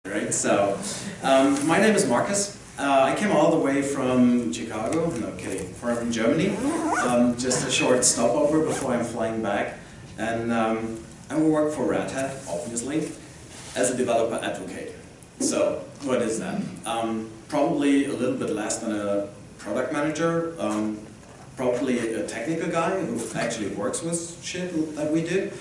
Right, so my name is Markus. I came all the way from Chicago, no kidding, from Germany. Just a short stopover before I'm flying back. And I will work for Red Hat, obviously, as a developer advocate. So, what is that? Probably a little bit less than a product manager, probably a technical guy who actually works with shit that we do.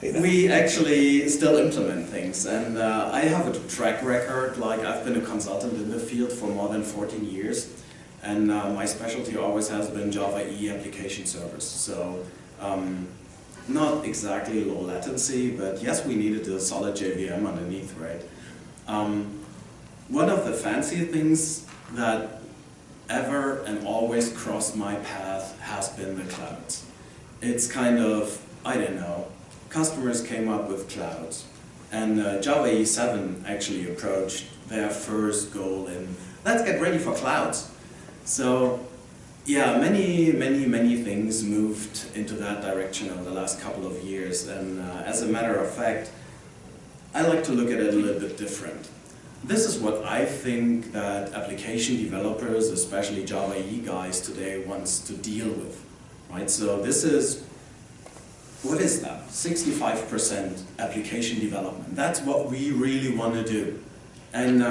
And we actually still implement things, and I have a track record. Like, I've been a consultant in the field for more than 14 years, and my specialty always has been Java EE application servers. So not exactly low latency, but yes, we needed a solid JVM underneath, right? One of the fancy things that ever and always crossed my path has been the clouds. It's kind of, I don't know, customers came up with clouds, and Java EE 7 actually approached their first goal in, let's get ready for clouds. So yeah, many things moved into that direction over the last couple of years, and as a matter of fact, I like to look at it a little bit different. This is what I think that application developers, especially Java EE guys today, wants to deal with, right? So this is, what is that? 65% application development. That's what we really want to do. And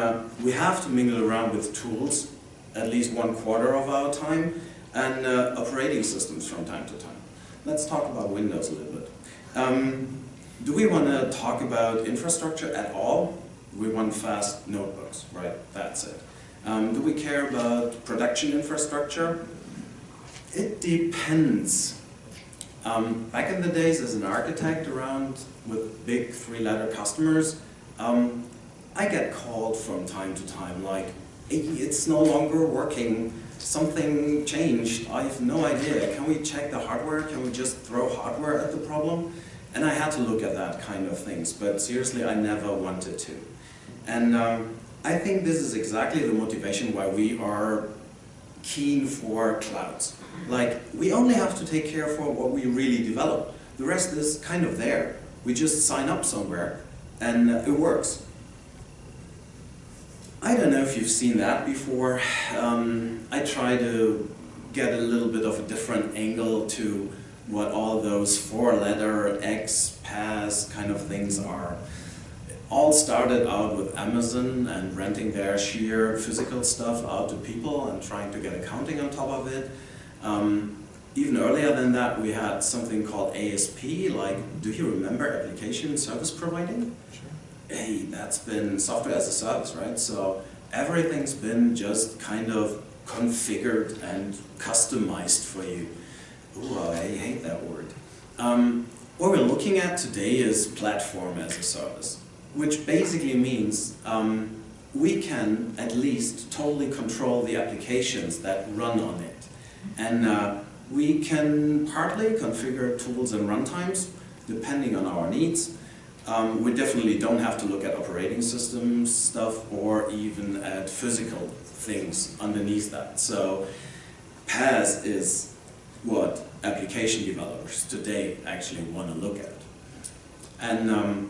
we have to mingle around with tools at least 1/4 of our time, and operating systems from time to time. Let's talk about Windows a little bit. Do we want to talk about infrastructure at all? We want fast notebooks, right? That's it. Do we care about production infrastructure? It depends. Back in the days as an architect around with big 3-letter customers, I get called from time to time like, hey, it's no longer working, something changed, I have no idea, can we check the hardware, can we just throw hardware at the problem? And I had to look at that kind of things, but seriously, I never wanted to. And I think this is exactly the motivation why we are keen for clouds. Like, we only have to take care for what we really develop. The rest is kind of there. We just sign up somewhere and it works. I don't know if you've seen that before. I try to get a little bit of a different angle to what all those 4-letter X, PaaS kind of things are. All started out with Amazon and renting their sheer physical stuff out to people and trying to get accounting on top of it. Even earlier than that, we had something called ASP, like, do you remember application service providing? Sure. Hey, that's been software as a service, right? So everything's been just kind of configured and customized for you. Ooh, I hate that word. What we're looking at today is platform as a service, which basically means we can at least totally control the applications that run on it. And we can partly configure tools and runtimes depending on our needs. We definitely don't have to look at operating system stuff or even at physical things underneath that. So PaaS is what application developers today actually want to look at. And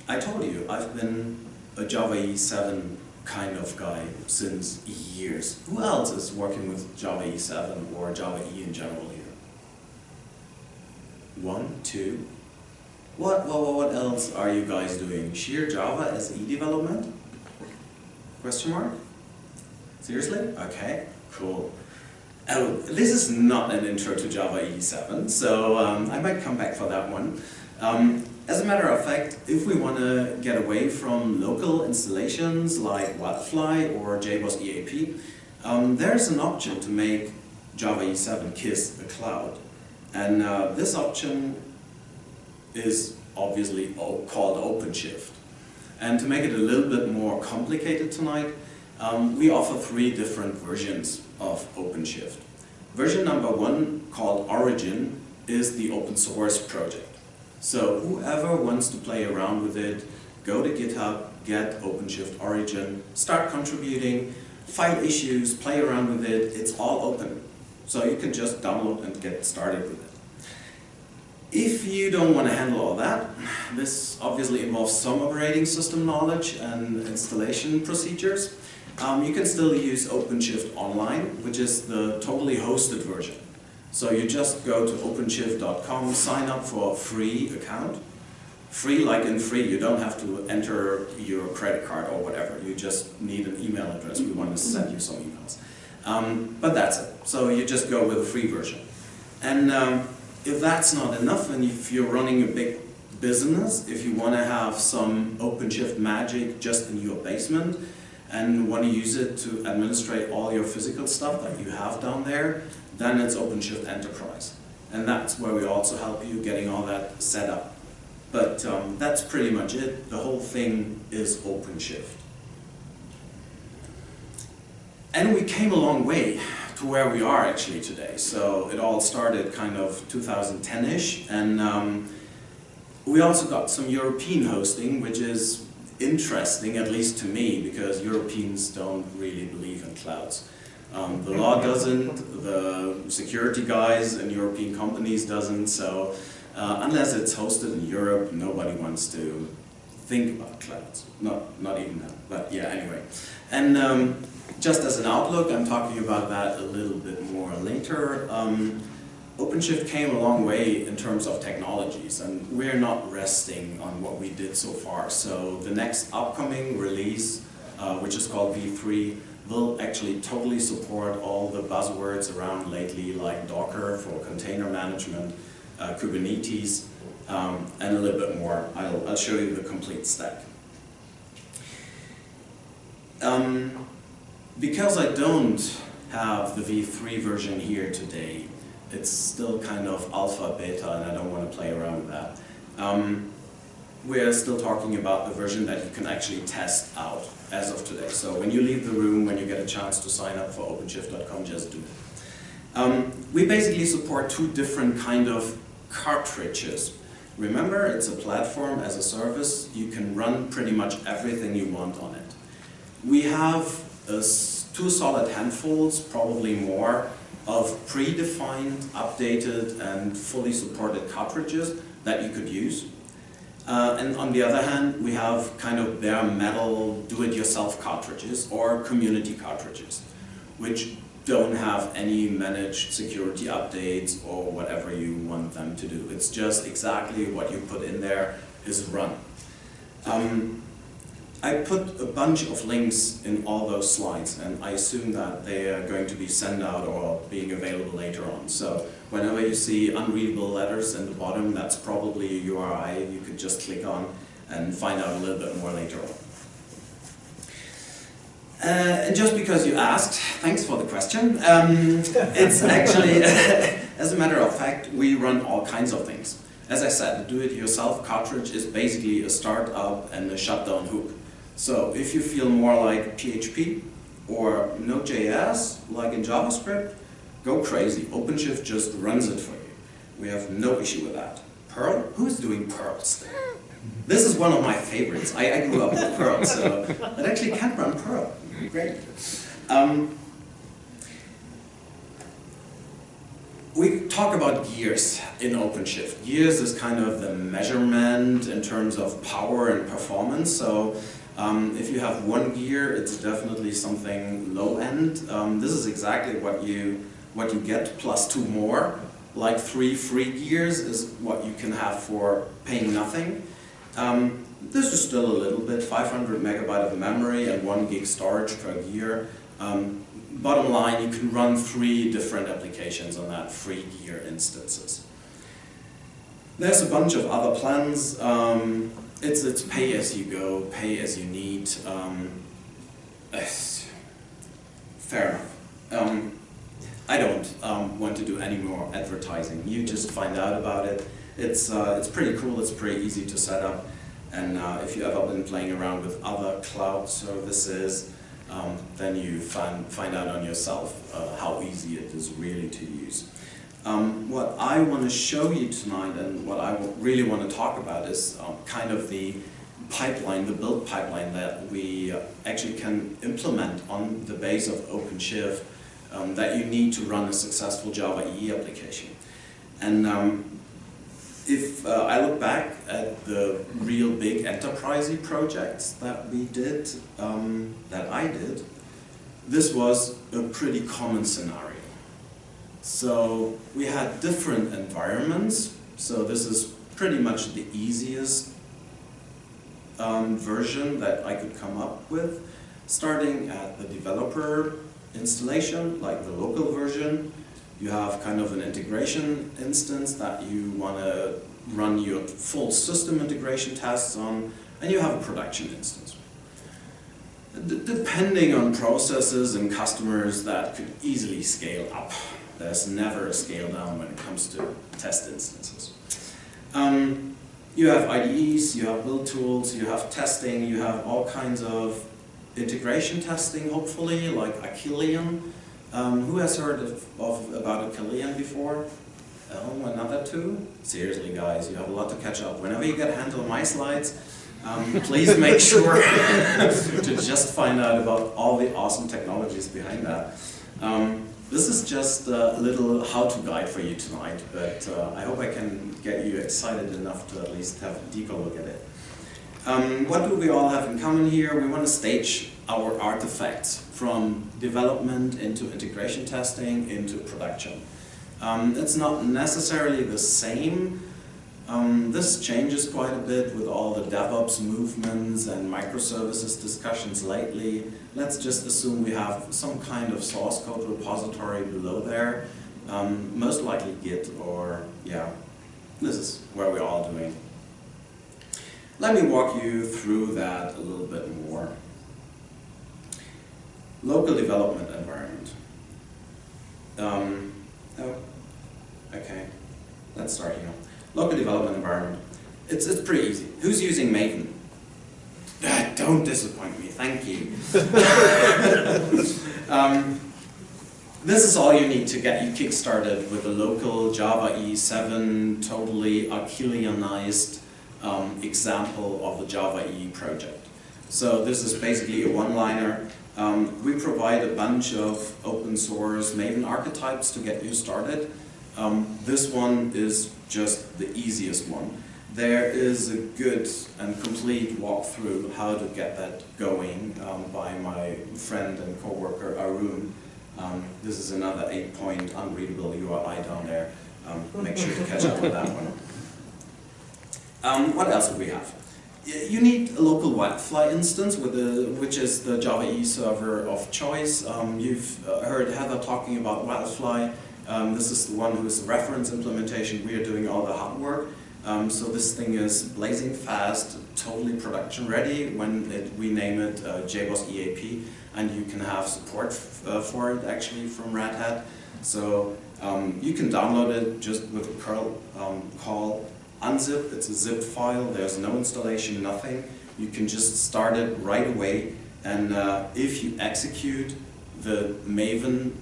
I told you, I've been a Java EE 7 kind of guy since years. Who else is working with Java EE 7 or Java EE in general here? 1, 2. What else are you guys doing? Sheer Java as E development? Question mark? Seriously? Okay, cool. Oh, this is not an intro to Java EE 7, so I might come back for that one. As a matter of fact, if we want to get away from local installations like Wildfly or JBoss EAP, there's an option to make Java EE 7 KISS a cloud. And this option is obviously called OpenShift. And to make it a little bit more complicated tonight, we offer 3 different versions of OpenShift. Version number 1, called Origin, is the open source project. So whoever wants to play around with it, go to GitHub, get OpenShift Origin, start contributing, file issues, play around with it. It's all open. So you can just download and get started with it. If you don't want to handle all that, this obviously involves some operating system knowledge and installation procedures. You can still use OpenShift Online, which is the totally hosted version. So you just go to openshift.com, sign up for a free account. Free like in free, you don't have to enter your credit card or whatever. You just need an email address. We want to send you some emails. But that's it. So you just go with a free version. And if that's not enough, and if you're running a big business, if you want to have some OpenShift magic just in your basement and want to use it to administrate all your physical stuff that you have down there, then it's OpenShift Enterprise. And that's where we also help you getting all that set up. But that's pretty much it. The whole thing is OpenShift. And we came a long way to where we are actually today. So it all started kind of 2010-ish, and we also got some European hosting, which is interesting, at least to me, because Europeans don't really believe in clouds. The law doesn't, the security guys in European companies doesn't, so unless it's hosted in Europe, nobody wants to think about clouds. Not even that, but yeah, anyway. And just as an outlook, I'm talking about that a little bit more later. OpenShift came a long way in terms of technologies, and we're not resting on what we did so far. So the next upcoming release, which is called V3, will actually totally support all the buzzwords around lately, like Docker for container management, Kubernetes, and a little bit more. I'll show you the complete stack. Because I don't have the V3 version here today, it's still kind of alpha, beta, and I don't want to play around with that. We're still talking about the version that you can actually test out as of today. So when you leave the room, when you get a chance to sign up for OpenShift.com, just do it. We basically support two different kind of cartridges. Remember, it's a platform as a service. You can run pretty much everything you want on it. We have two solid handfuls, probably more, of predefined, updated, and fully supported cartridges that you could use. And on the other hand, we have kind of bare metal, do-it-yourself cartridges or community cartridges, which don't have any managed security updates or whatever you want them to do. It's just exactly what you put in there is run. I put a bunch of links in all those slides, and I assume that they are going to be sent out or being available later on. So whenever you see unreadable letters in the bottom, that's probably a URI you could just click on and find out a little bit more later on. And just because you asked, thanks for the question. It's actually, as a matter of fact, we run all kinds of things. As I said, the do-it-yourself cartridge is basically a startup and a shutdown hook. So if you feel more like PHP or Node.js, like in JavaScript, go crazy. OpenShift just runs it for you. We have no issue with that. Perl? Who's doing Perl still? This is one of my favorites. I grew up with Perl, so it actually can run Perl. Great. We talk about gears in OpenShift. Gears is kind of the measurement in terms of power and performance. So if you have one gear, it's definitely something low end. This is exactly what you get plus two more. Like 3 free gears is what you can have for paying nothing. This is still a little bit, 500 megabyte of memory and 1 gig storage per gear. Bottom line, you can run 3 different applications on that free gear instances. There's a bunch of other plans. It's pay as you go, pay as you need. Fair enough. I don't want to do any more advertising. You just find out about it. It's pretty cool, it's pretty easy to set up. And if you've ever been playing around with other cloud services, then you find out on yourself how easy it is really to use. What I want to show you tonight and what I really want to talk about is kind of the pipeline, the build pipeline that we actually can implement on the base of OpenShift that you need to run a successful Java EE application. And if I look back at the real big enterprisey projects that we did, that I did, this was a pretty common scenario. So we had different environments, so this is pretty much the easiest version that I could come up with, starting at the developer installation, like the local version. You have kind of an integration instance that you want to run your full system integration tests on, and you have a production instance. Depending on processes and customers, that could easily scale up. There's never a scale down when it comes to test instances. You have IDEs, you have build tools, you have testing, you have all kinds of integration testing, hopefully, like Achillean. Who has heard about Achillean before? Oh, another two? Seriously, guys, you have a lot to catch up. Whenever you get a handle on my slides, please make sure to just find out about all the awesome technologies behind that. This is just a little how-to guide for you tonight, but I hope I can get you excited enough to at least have a deeper look at it. What do we all have in common here? We want to stage our artifacts from development into integration testing into production. It's not necessarily the same. This changes quite a bit with all the DevOps movements and microservices discussions lately. Let's just assume we have some kind of source code repository below there, most likely Git or, yeah, this is where we're all doing. Let me walk you through that a little bit more. Local development environment. Oh, okay, let's start here. Local development environment. It's pretty easy. Who's using Maven? Don't disappoint me, thank you. This is all you need to get you kick-started with a local Java E7 totally Achilleanized example of the Java EE project. So this is basically a one-liner. We provide a bunch of open source Maven archetypes to get you started. This one is just the easiest one. There is a good and complete walkthrough how to get that going by my friend and co-worker Arun. This is another 8-point unreadable URI down there. Make sure to catch up on that one. What else do we have? You need a local Wildfly instance, which is the Java EE server of choice. You've heard Heather talking about Wildfly. This is the one whose reference implementation. We are doing all the hard work. So this thing is blazing fast, totally production ready when we name it JBoss EAP, and you can have support for it actually from Red Hat. So you can download it just with a curl call unzip. It's a zip file. There's no installation, nothing. You can just start it right away, and if you execute the Maven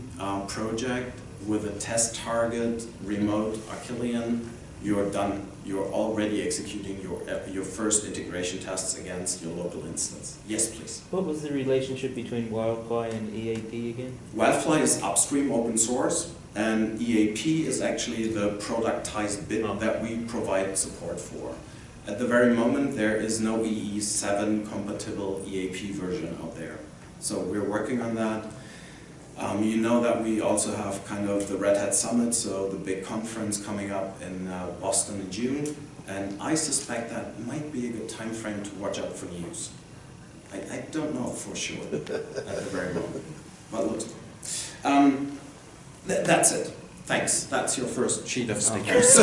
project with a test target remote Achillean, you're done. You're already executing your first integration tests against your local instance. Yes, please. What was the relationship between Wildfly and EAP again? Wildfly is upstream open source, and EAP is actually the productized bit that we provide support for. At the very moment, there is no EE7 compatible EAP version out there. So we're working on that. You know that we also have kind of the Red Hat Summit, so the big conference coming up in Boston in June, and I suspect that might be a good time frame to watch out for news. I don't know for sure at the very moment, but look. That's it. Thanks. That's your first sheet of stickers.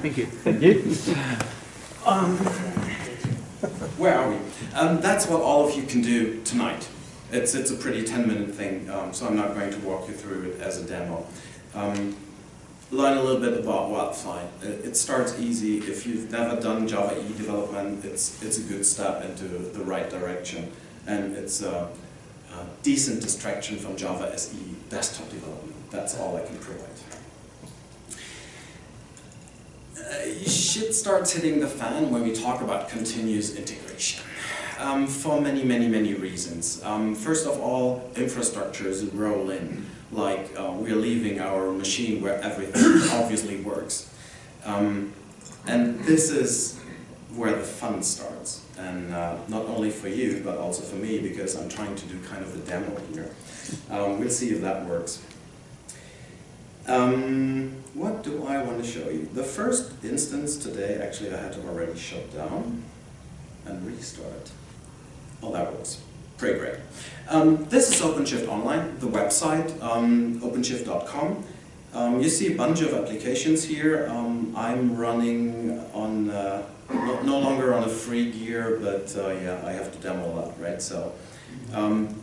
Thank you. Thank you. Where are we? That's what all of you can do tonight. It's a pretty 10-minute thing, so I'm not going to walk you through it as a demo. Learn a little bit about Wildfly. It starts easy. If you've never done Java EE development, it's a good step into the right direction, and it's a decent distraction from Java SE desktop development. That's all I can provide. Shit starts hitting the fan when we talk about continuous integration. For many reasons. First of all, infrastructures roll in. like we're leaving our machine where everything obviously works. And this is where the fun starts, and not only for you, but also for me, because I'm trying to do kind of a demo here. We'll see if that works. What do I want to show you? The first instance today, actually I had to already shut down and restart. Oh, that works. Pretty great. This is OpenShift Online, the website, openshift.com. You see a bunch of applications here. I'm running on, no longer on a free gear, but yeah, I have to demo that, right? So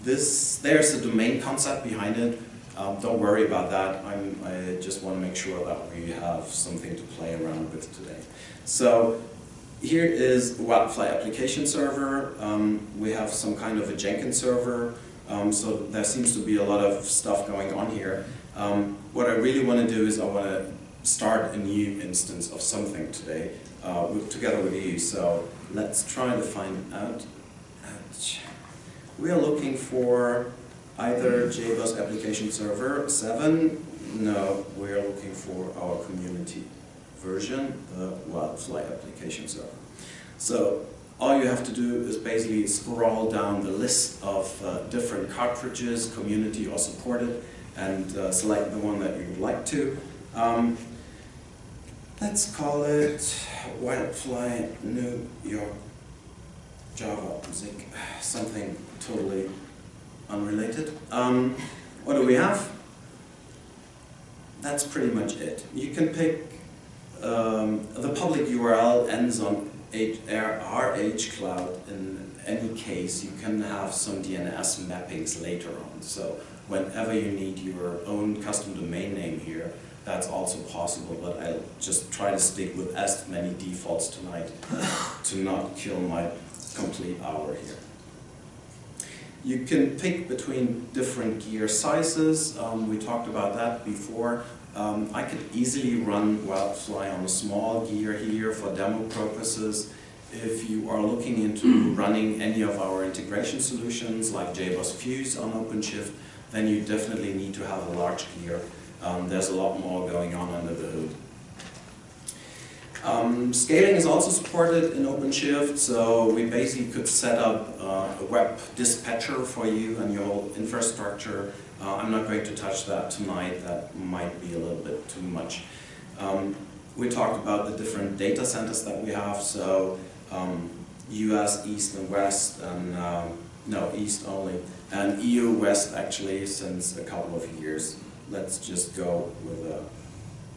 there's a domain concept behind it. Don't worry about that. I just want to make sure that we have something to play around with today. So here is a Wildfly application server. We have some kind of a Jenkins server. So there seems to be a lot of stuff going on here. What I really want to do is I want to start a new instance of something today together with you. So let's try to find out. We are looking for either JBoss application server 7. No, we're looking for our community version, the Wildfly application server. So all you have to do is basically scroll down the list of different cartridges, community or supported, and select the one that you would like to. Let's call it Wildfly New York NYJavaSIG, something totally unrelated. What do we have? That's pretty much it. You can pick, the public URL ends on RH cloud. In any case, you can have some DNS mappings later on. So whenever you need your own custom domain name here, that's also possible, but I'll just try to stick with as many defaults tonight to not kill my complete hour here. You can pick between different gear sizes. We talked about that before. I could easily run Wildfly on a small gear here for demo purposes. If you are looking into running any of our integration solutions like JBoss Fuse on OpenShift, then you definitely need to have a large gear. There's a lot more going on under the hood. Scaling is also supported in OpenShift, so we basically could set up a web dispatcher for you and your whole infrastructure. I'm not going to touch that tonight, that might be a little bit too much. We talked about the different data centers that we have, so US, East and West, and no, East only, and EU West actually since a couple of years. Let's just go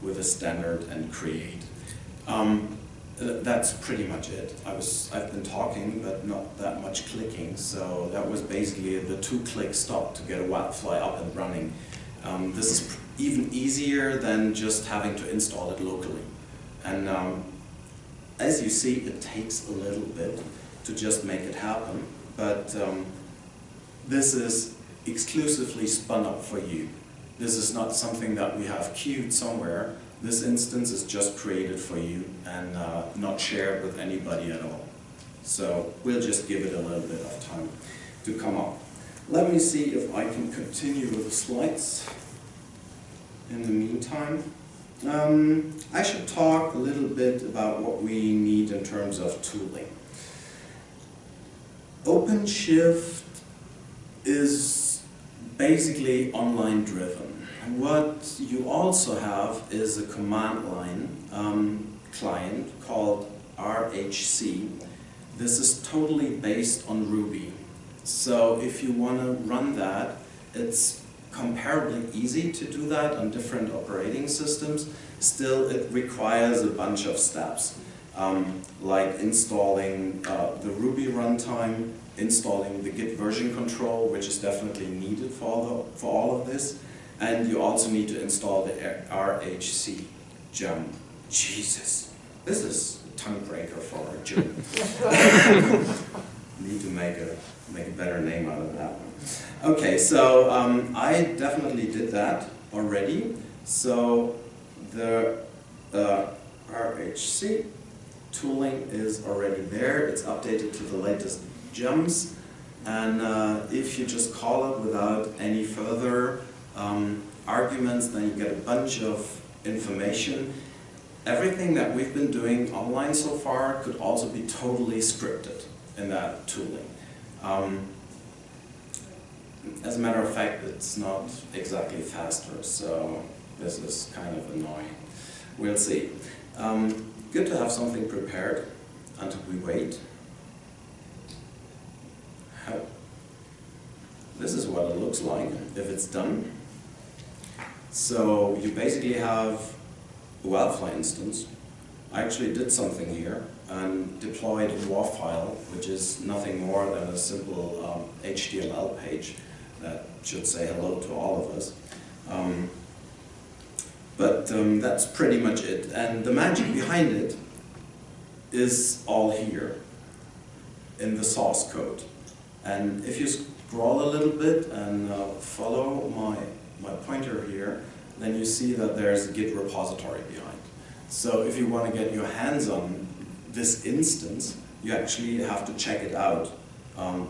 with a standard and create. That's pretty much it. I've been talking, but not that much clicking, so that was basically the 2-click stop to get a Wildfly up and running. This is even easier than just having to install it locally. And as you see, it takes a little bit to just make it happen, but this is exclusively spun up for you. This is not something that we have queued somewhere. This instance is just created for you and not shared with anybody at all. So we'll just give it a little bit of time to come up. Let me see if I can continue with the slides in the meantime. I should talk a little bit about what we need in terms of tooling. OpenShift is basically online driven. What you also have is a command line client called RHC. This is totally based on Ruby. So if you want to run that, it's comparably easy to do that on different operating systems. Still, it requires a bunch of steps, like installing the Ruby runtime, installing the Git version control, which is definitely needed for all of this. And you also need to install the RHC gem. Jesus, this is a tongue breaker for a gem. Need to make a better name out of that one. Okay, so I definitely did that already. So the RHC tooling is already there. It's updated to the latest gems. And if you just call it without any further arguments, then you get a bunch of information. Everything that we've been doing online so far could also be totally scripted in that tooling. As a matter of fact, it's not exactly faster, so this is kind of annoying. We'll see. Good to have something prepared until we wait. This is what it looks like if it's done. So you basically have a wildfly instance. I actually did something here and deployed a WAR file, which is nothing more than a simple HTML page that should say hello to all of us. That's pretty much it. And the magic behind it is all here in the source code. And if you scroll a little bit and follow my pointer here, then you see that there's a Git repository behind. So if you want to get your hands on this instance, you actually have to check it out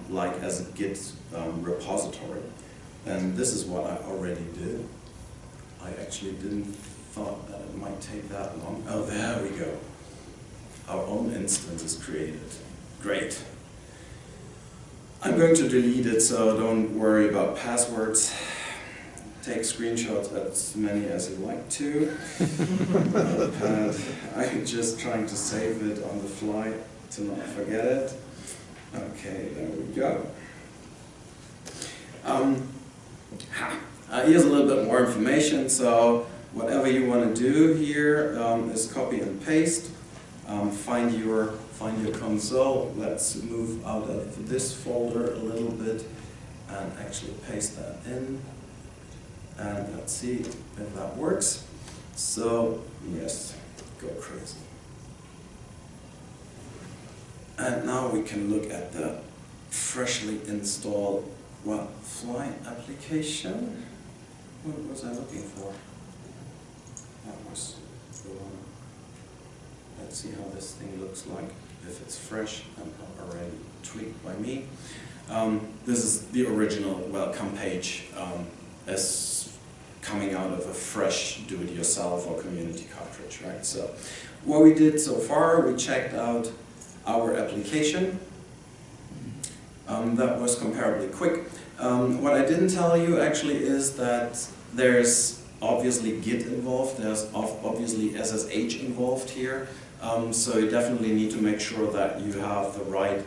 like as a Git repository. And this is what I already did. I actually didn't thought that it might take that long. Oh, there we go. Our own instance is created. Great. I'm going to delete it, so don't worry about passwords. Take screenshots, as many as you like to. I'm just trying to save it on the fly to not forget it. Okay, there we go. Here's a little bit more information. So whatever you want to do here is copy and paste. Find your console. Let's move out of this folder a little bit and actually paste that in. And let's see if that works. So yes, go crazy. And now we can look at the freshly installed Fly application. What was I looking for? That was the one. Let's see how this thing looks like, if it's fresh and not already tweaked by me. This is the original welcome page as coming out of a fresh do-it-yourself or community cartridge, right? So what we did so far, we checked out our application. That was comparably quick. What I didn't tell you actually is that there's obviously Git involved, there's obviously SSH involved here. So you definitely need to make sure that you have the right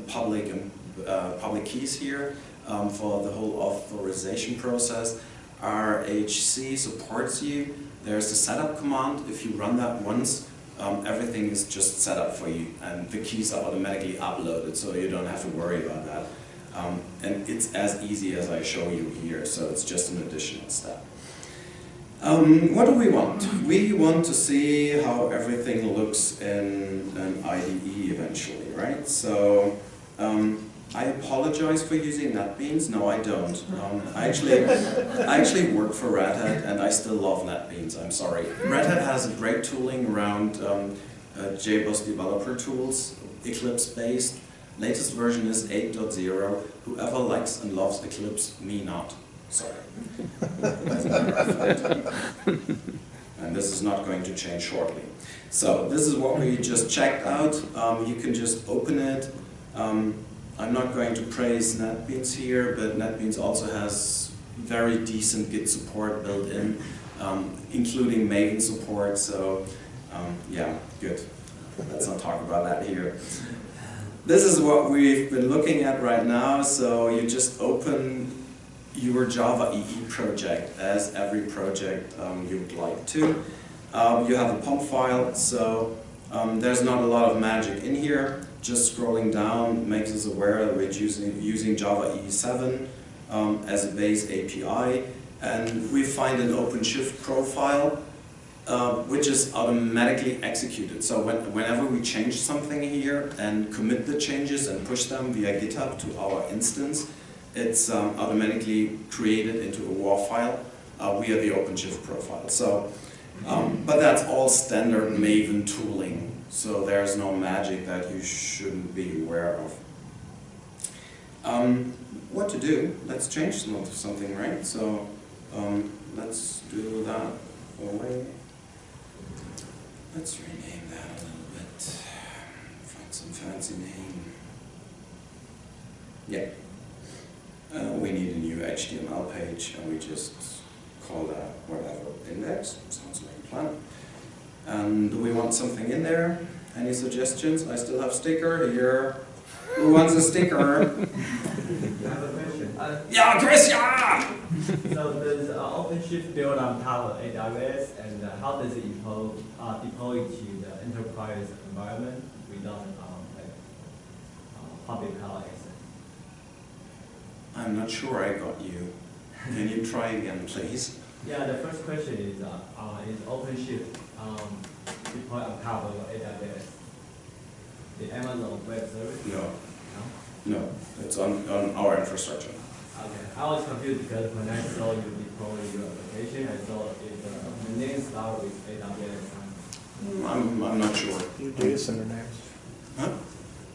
public keys here for the whole authorization process. RHC supports you. There's a setup command. If you run that once, everything is just set up for you and the keys are automatically uploaded, so you don't have to worry about that. And it's as easy as I show you here, so it's just an additional step. What do we want? We want to see how everything looks in an IDE eventually, right? So I apologize for using NetBeans. No, I don't. I actually work for Red Hat and I still love NetBeans. I'm sorry. Red Hat has a great tooling around JBoss developer tools, Eclipse-based. Latest version is 8.0. Whoever likes and loves Eclipse, me not. Sorry. And this is not going to change shortly. So this is what we just checked out. You can just open it. I'm not going to praise NetBeans here, but NetBeans also has very decent Git support built in, including Maven support. So yeah, good. Let's not talk about that here. This is what we've been looking at right now. So you just open your Java EE project, as every project you would like to. You have a POM file, so there's not a lot of magic in here. Just scrolling down makes us aware that we're using Java EE7 as a base API, and we find an OpenShift profile which is automatically executed. So whenever we change something here and commit the changes and push them via GitHub to our instance, it's automatically created into a WAR file via the OpenShift profile. So, but that's all standard Maven tooling, so there's no magic that you shouldn't be aware of. What to do? Let's change something, right? So Let's do that. Let's rename that a little bit. Find some fancy name. Yeah. We need a new HTML page, and we just call that whatever index. Sounds like a plan. And do we want something in there? Any suggestions? I still have sticker here. Who wants a sticker? I have a question. Yeah, Chris, yeah! So does OpenShift build on top of AWS, and how does it deploy to the enterprise environment without public cloud access? I'm not sure I got you. Can you try again, please? Yeah, the first question is OpenShift deployed on top of AWS? The Amazon Web Service? No. No? No, it's on our infrastructure. Okay, I was confused because when I saw you deploy your application, I saw the name start with AWS. I'm not sure. Your data center names. Huh?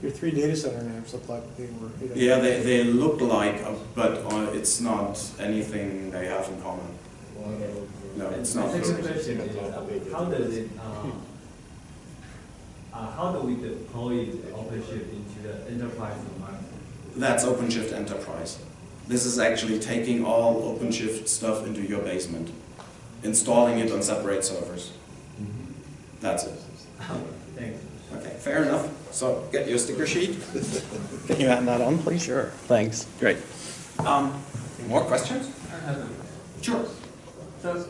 Your 3 data center names look like they were. Yeah, they look like, but it's not anything they have in common. No, it's not. My second question is, how does it, how do we deploy OpenShift into the enterprise environment? That's OpenShift Enterprise. This is actually taking all OpenShift stuff into your basement, installing it on separate servers. That's it. Thanks. Okay, fair enough. So get your sticker sheet. Can you add that on, please? Sure. Thanks. Great. More questions? I have a Sure. So,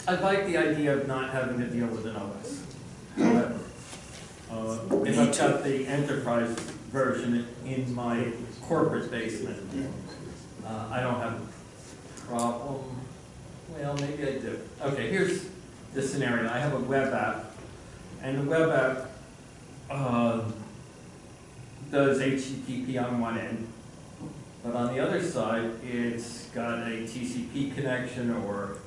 I like the idea of not having to deal with an OS. However, if I've got the enterprise version in my corporate basement, I don't have a problem. Well, maybe I do. Okay, here's the scenario. I have a web app, and the web app does HTTP on one end, but on the other side, it's got a TCP connection or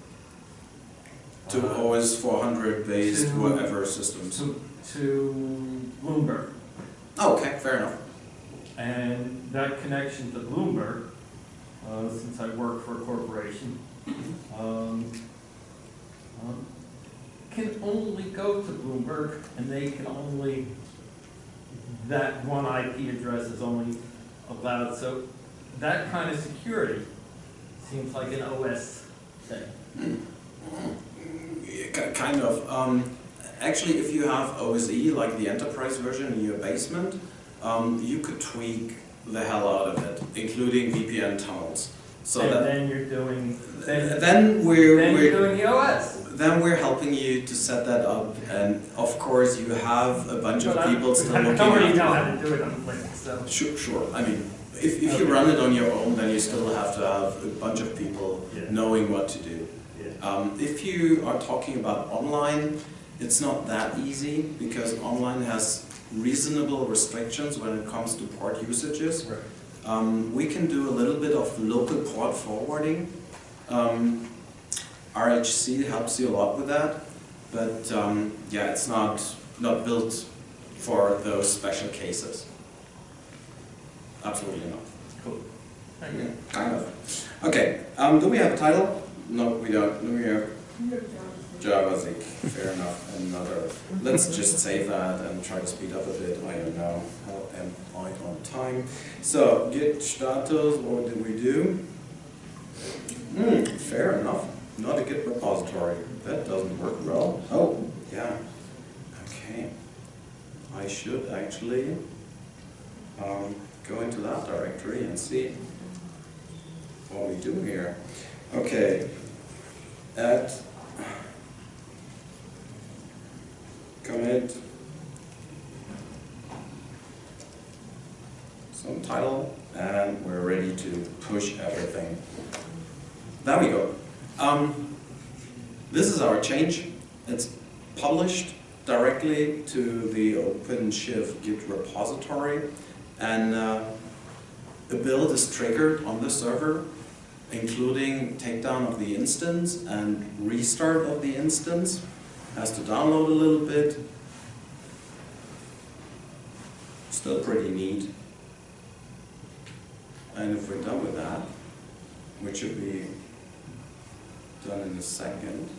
To OS 400 based to- whatever systems. to Bloomberg. Okay, fair enough. And that connection to Bloomberg, since I work for a corporation, can only go to Bloomberg, and they can only, that one IP address is only allowed. So that kind of security seems like an OS thing. Yeah, kind of. Actually, if you have OSE, like the enterprise version in your basement, you could tweak the hell out of it, including VPN tunnels. So And that then you're doing, then you're doing the OS. then we're helping you to set that up, and of course you have a bunch of But people still looking I already know after how it. to do it on Linux, so. Sure. I mean, if you Okay. run it on your own, then you still have to have a bunch of people Yeah. knowing what to do. Yeah. If you are talking about online, it's not that easy because online has reasonable restrictions when it comes to port usages. Right. We can do a little bit of local port forwarding. RHC helps you a lot with that, but yeah, it's not built for those special cases. Absolutely not. Cool. Thank you. Yeah, kind of. Okay, do we have a title? No, we don't. Do we have JavaSIG? Fair enough. Another. Let's just save that and try to speed up a bit. I don't know. How am I on time? So, git status, what did we do? Fair enough. Not a git repository. That doesn't work well. Oh, yeah. Okay. I should actually go into that directory and see what we do here. Okay. At commit some title, and we're ready to push everything. There we go. This is our change. It's published directly to the OpenShift Git repository, and the build is triggered on the server, including takedown of the instance and restart of the instance. Has to download a little bit. Still pretty neat. And if we're done with that, which should be done in a second.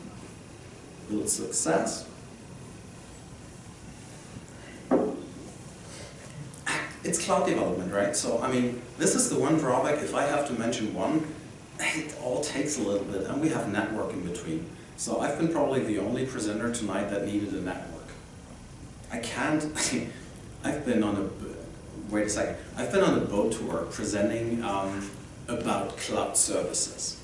Build success. It's cloud development, right? So, I mean, this is the one drawback. If I have to mention one, it all takes a little bit, and we have network in between. So I've been probably the only presenter tonight that needed a network. I can't, I've been on a, wait a second, I've been on a boat tour presenting about cloud services.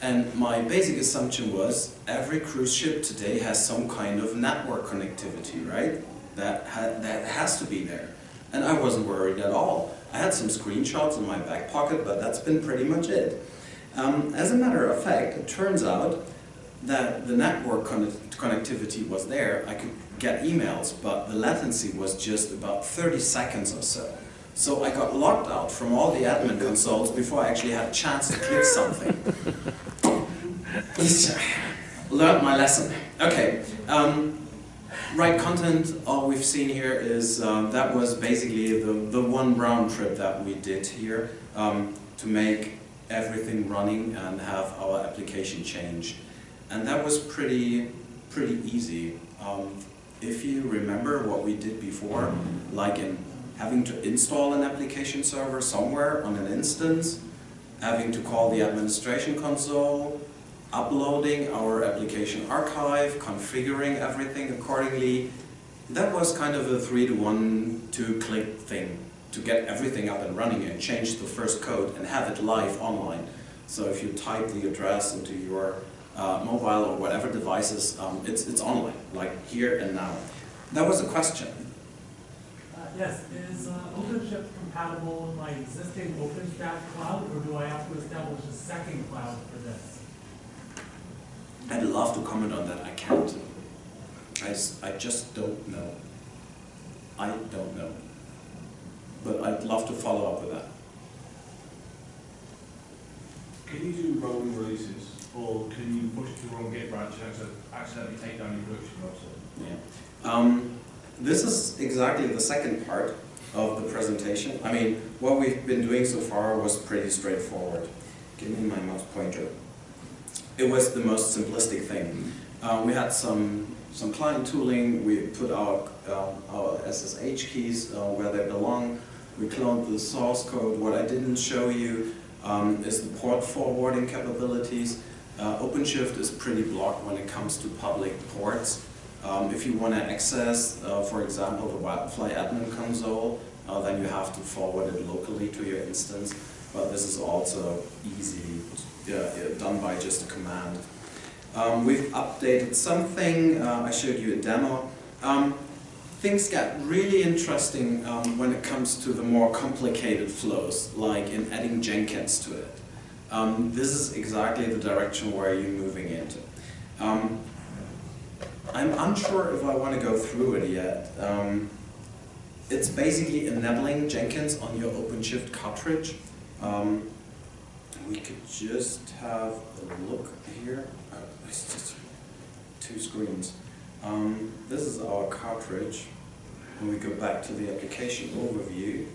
And my basic assumption was every cruise ship today has some kind of network connectivity, right? That has to be there. And I wasn't worried at all. I had some screenshots in my back pocket, but that's been pretty much it. As a matter of fact, it turns out that the network connectivity was there. I could get emails, but the latency was just about 30 seconds or so. So I got locked out from all the admin consoles before I actually had a chance to click something. Learned my lesson. Okay. Right content, all we've seen here is that was basically the one round trip that we did here to make everything running and have our application change. And that was pretty easy. If you remember what we did before, like in having to install an application server somewhere on an instance, having to call the administration console, uploading our application archive, configuring everything accordingly. That was kind of a 3-to-1, 2-click thing to get everything up and running and change the first code and have it live online. So if you type the address into your mobile or whatever devices, it's online, like here and now. That was a question. Yes, is OpenShift compatible with my existing OpenStack cloud, or do I have to establish a second cloud for this? I'd love to comment on that. I can't. I just don't know. I don't know. But I'd love to follow up with that. Can you do rolling releases, or can you push to the wrong Git branch and accidentally take down your production website? Yeah. This is exactly the second part of the presentation. I mean, what we've been doing so far was pretty straightforward. Give me my mouse pointer. It was the most simplistic thing. We had some client tooling. We put our SSH keys where they belong. We cloned the source code. What I didn't show you is the port forwarding capabilities. OpenShift is pretty blocked when it comes to public ports. If you want to access, for example, the Wildfly admin console, then you have to forward it locally to your instance. But this is also easy, done by just a command. We've updated something. I showed you a demo. Things get really interesting when it comes to the more complicated flows, like in adding Jenkins to it. This is exactly the direction where you're moving into. I'm unsure if I want to go through it yet. It's basically enabling Jenkins on your OpenShift cartridge. We could just have a look here. It's just 2 screens. This is our cartridge. When we go back to the application overview,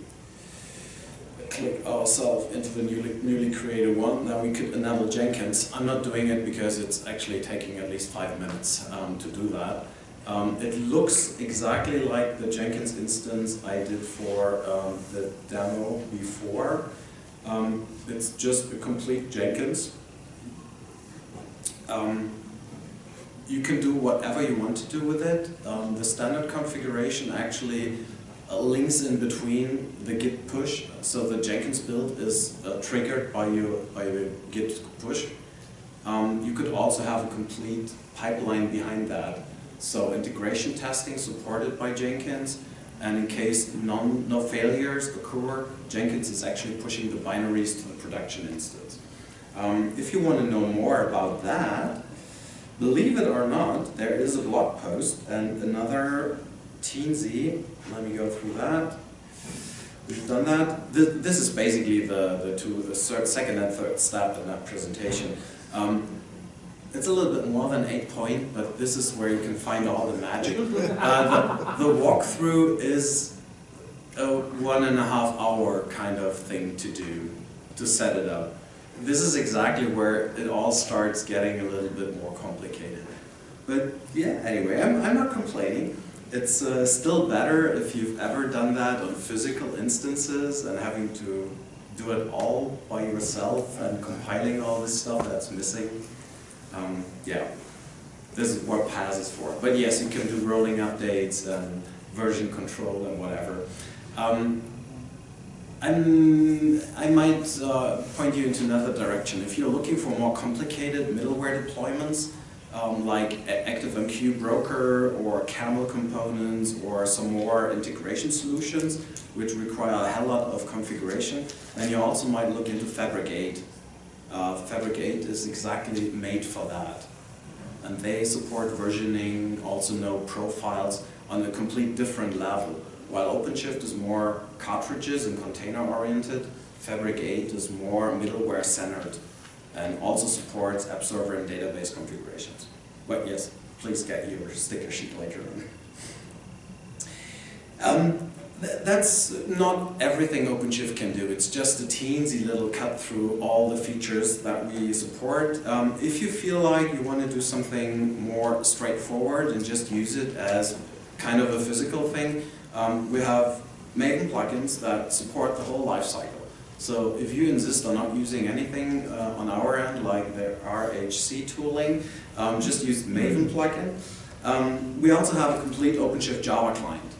click ourselves into the newly created one. Now we could enable Jenkins. I'm not doing it because it's actually taking at least 5 minutes to do that. It looks exactly like the Jenkins instance I did for the demo before. It's just a complete Jenkins. You can do whatever you want to do with it. The standard configuration actually links in between the git push, so the Jenkins build is triggered by your git push. You could also have a complete pipeline behind that. So integration testing supported by Jenkins, and in case no failures occur, Jenkins is actually pushing the binaries to the production instance. If you want to know more about that, believe it or not, there is a blog post and another teensy. Let me go through that. We've done that. This is basically the second and third step in that presentation. It's a little bit more than 8 point, but this is where you can find all the magic. The walkthrough is a 1.5 hour kind of thing to do, to set it up. this is exactly where it all starts getting a little bit more complicated. But yeah, anyway, I'm not complaining. It's still better if you've ever done that on physical instances and having to do it all by yourself and compiling all this stuff that's missing. Yeah, this is what PaaS is for. But yes, you can do rolling updates and version control and whatever. I might point you into another direction. If you're looking for more complicated middleware deployments, like ActiveMQ Broker or Camel components or some more integration solutions which require a hell lot of configuration, then you also might look into Fabric 8. Fabric 8 is exactly made for that. And they support versioning, also know profiles on a complete different level. While OpenShift is more cartridges and container oriented, Fabric 8 is more middleware centered and also supports app server and database configurations. But yes, please get your sticker sheet later on. That's not everything OpenShift can do. It's just a teensy little cut through all the features that we support. If you feel like you want to do something more straightforward and just use it as kind of a physical thing, we have Maven plugins that support the whole life cycle. So if you insist on not using anything on our end, like the RHC tooling, just use the Maven plugin. We also have a complete OpenShift Java client.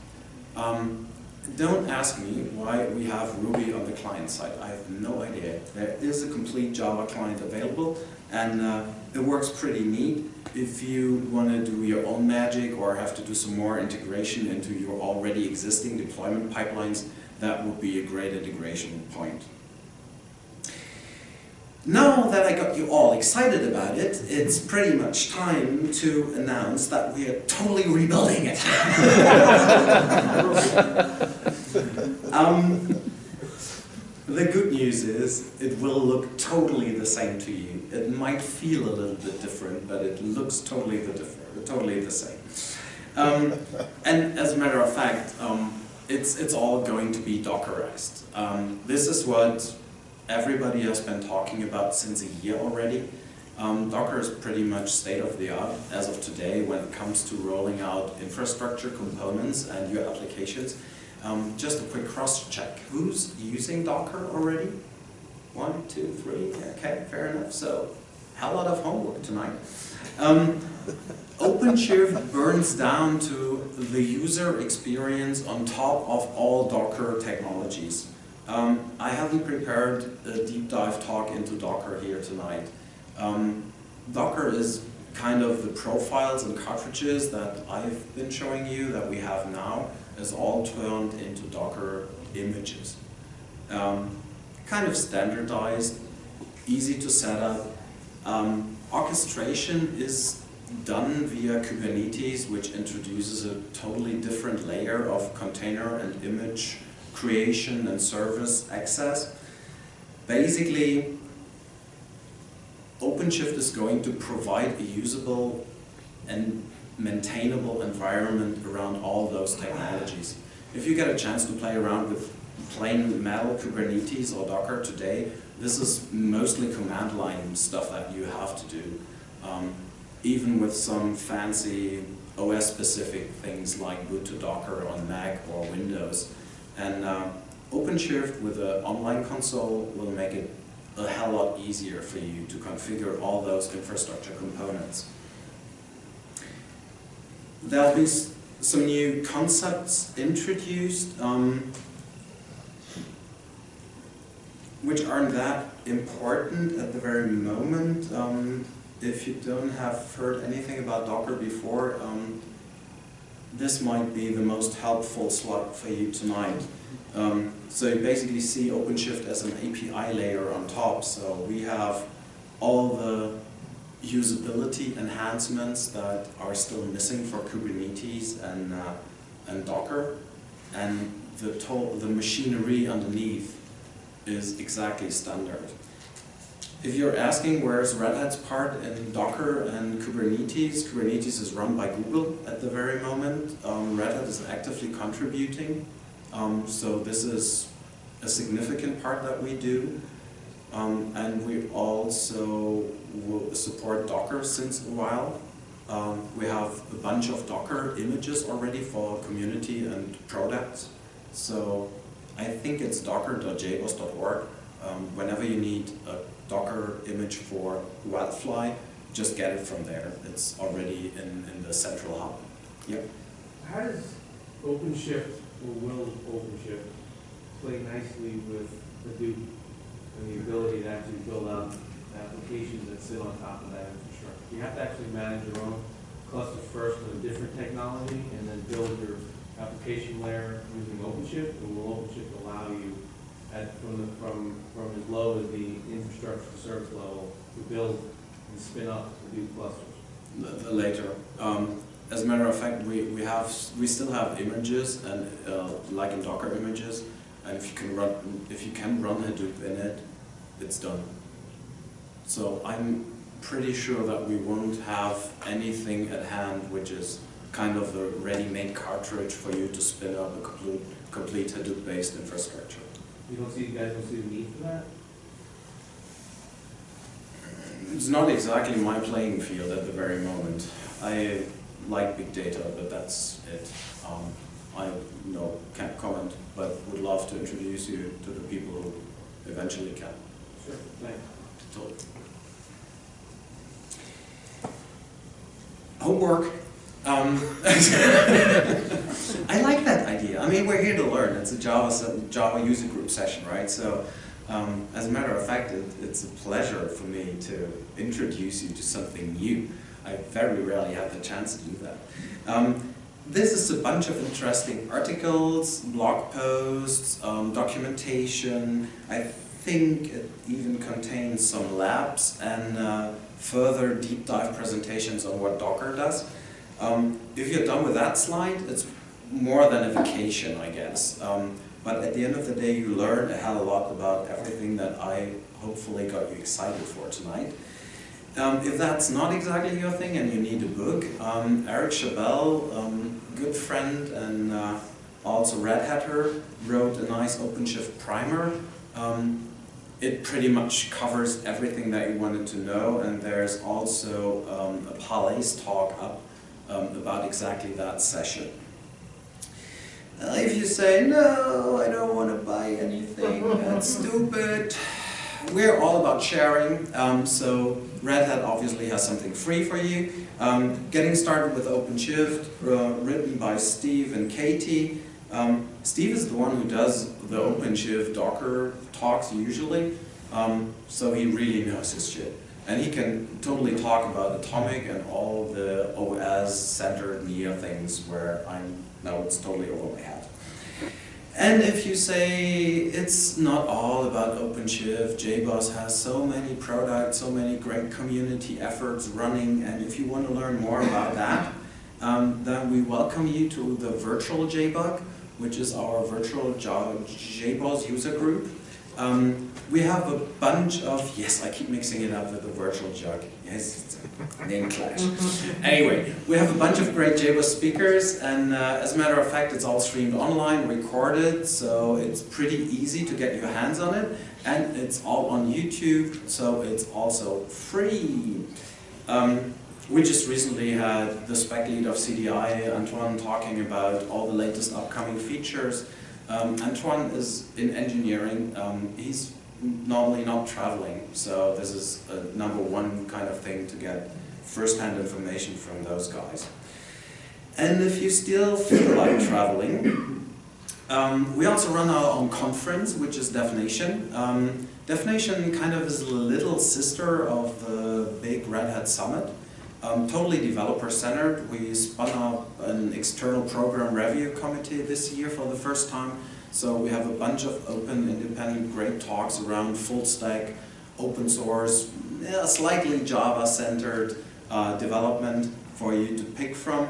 Don't ask me why we have Ruby on the client side. I have no idea. There is a complete Java client available, and it works pretty neat. If you want to do your own magic or have to do some more integration into your already existing deployment pipelines, that would be a great integration point. Now that I got you all excited about it, it's pretty much time to announce that we are totally rebuilding it. The good news is it will look totally the same to you. It might feel a little bit different, but it looks totally the same. And as a matter of fact, it's all going to be Dockerized. This is what everybody has been talking about since a year already. Docker is pretty much state-of-the-art as of today when it comes to rolling out infrastructure components and your applications. Just a quick cross-check. Who's using Docker already? 1, 2, 3. Okay, fair enough. So, hell lot of homework tonight. OpenShift burns down to the user experience on top of all Docker technologies. I haven't prepared a deep dive talk into Docker here tonight. Docker is kind of the profiles and cartridges that I've been showing you that we have now is all turned into Docker images. Kind of standardized, easy to set up. Orchestration is done via Kubernetes, which introduces a totally different layer of container and image creation and service access. Basically, OpenShift is going to provide a usable and maintainable environment around all those technologies. If you get a chance to play around with plain metal Kubernetes or Docker today, this is mostly command line stuff that you have to do. Even with some fancy OS specific things like boot to Docker on Mac or Windows. And OpenShift with an online console will make it a hell lot easier for you to configure all those infrastructure components. There'll be some new concepts introduced, which aren't that important at the very moment. If you don't have heard anything about Docker before, this might be the most helpful slide for you tonight. So you basically see OpenShift as an API layer on top. So we have all the usability enhancements that are still missing for Kubernetes and Docker, and the machinery underneath is exactly standard. If you're asking where's Red Hat's part in Docker and Kubernetes, Kubernetes is run by Google at the very moment. Red Hat is actively contributing, so this is a significant part that we do. and we also will support Docker since a while. We have a bunch of Docker images already for community and products. So I think it's docker.jbos.org. Whenever you need a Docker image for Wildfly, just get it from there. It's already in the central hub. Yep. How does OpenShift, or will OpenShift, play nicely with Hadoop and the ability to actually build out applications that sit on top of that infrastructure? You have to actually manage your own cluster first with a different technology and then build your application layer using OpenShift, or will OpenShift allow you from as low as the infrastructure service level to build and spin up Hadoop clusters? Later. As a matter of fact, we still have images and like in Docker images, and if you can run Hadoop in it, it's done. So I'm pretty sure that we won't have anything at hand which is kind of a ready-made cartridge for you to spin up a complete Hadoop-based infrastructure. You guys don't see the need for that? It's not exactly my playing field at the very moment. I like big data, but that's it. I can't comment, but would love to introduce you to the people who eventually can. Sure, thanks. Totally. Homework. I like that idea. I mean, we're here to learn. It's a Java user group session, right? So, as a matter of fact, it's a pleasure for me to introduce you to something new. I very rarely have the chance to do that. This is a bunch of interesting articles, blog posts, documentation. I think it even contains some labs and further deep dive presentations on what Docker does. If you're done with that slide, it's more than a vacation, I guess. But at the end of the day, you learn a hell of a lot about everything that I hopefully got you excited for tonight. If that's not exactly your thing and you need a book, Eric Chabel, good friend and also Red Hatter, wrote a nice OpenShift primer. It pretty much covers everything that you wanted to know, and there's also a PaaS talk up about exactly that session. If you say, no, I don't want to buy anything, that's stupid, we're all about sharing, so Red Hat obviously has something free for you. Getting started with OpenShift, written by Steve and Katie. Steve is the one who does the OpenShift Docker talks usually, so he really knows his shit. And he can totally talk about Atomic and all the OS-centered NEO things where now it's totally over my head. And if you say it's not all about OpenShift, JBoss has so many products, so many great community efforts running, and if you want to learn more about that, then we welcome you to the virtual JBug, which is our virtual JBoss user group. We have a bunch of, yes, I keep mixing it up with the virtual jug. Yes, it's a name clash. Anyway, we have a bunch of great JBoss speakers, and as a matter of fact, it's all streamed online, recorded, so it's pretty easy to get your hands on it, and it's all on YouTube, so it's also free. We just recently had the spec lead of CDI, Antoine, talking about all the latest upcoming features. Antoine is in engineering. He's normally not traveling, so this is a #1 kind of thing to get first-hand information from those guys. And if you still feel like traveling, we also run our own conference, which is Definition. Definition kind of is a little sister of the big Red Hat Summit. Totally developer-centered. We spun up an external program review committee this year for the first time. So we have a bunch of open, independent, great talks around full stack, open source, slightly Java-centered development for you to pick from.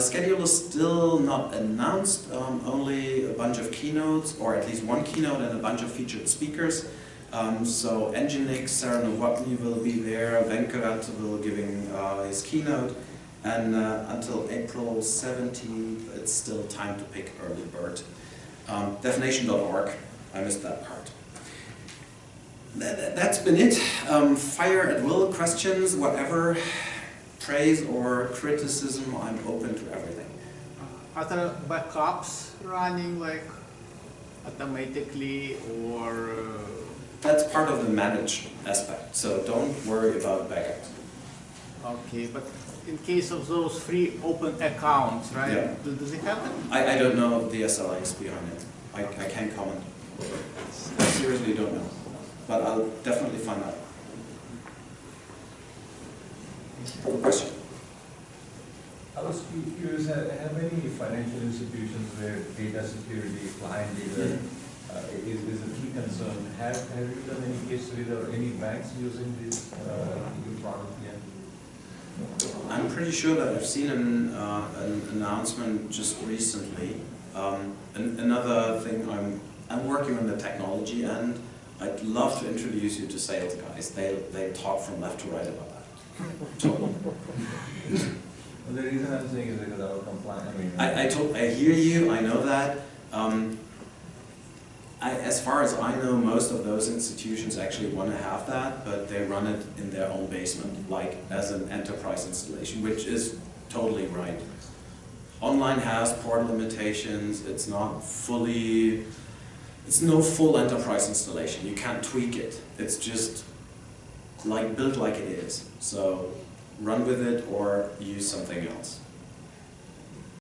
Schedule is still not announced, only a bunch of keynotes, or at least one keynote and a bunch of featured speakers. So Nginx, Sarah Novotny will be there, Venkarat will giving his keynote, and until April 17th, it's still time to pick early bird. Definition.org, I missed that part. That's been it. Fire at will, questions, whatever, praise or criticism, I'm open to everything. Are there backups running like automatically or? That's part of the managed aspect, so don't worry about backups. Okay, but in case of those free open accounts, right? Yeah. Does it happen? I don't know the SLAs behind it. I can't comment. I seriously don't know. But I'll definitely find out. Question? I was curious, have many financial institutions where data security, client data is a key concern? Have you done any case studies or any banks using this new product yet? I'm pretty sure that I've seen an announcement just recently. Another thing, I'm working on the technology end. I'd love to introduce you to sales guys. They talk from left to right about that. Totally. Well, the reason I'm saying is because our compliance. I hear you. I know that. As far as I know, most of those institutions actually want to have that, but they run it in their own basement, like as an enterprise installation, which is totally right. Online has port limitations. It's not fully. It's no full enterprise installation. You can't tweak it. It's just like built like it is. So run with it or use something else.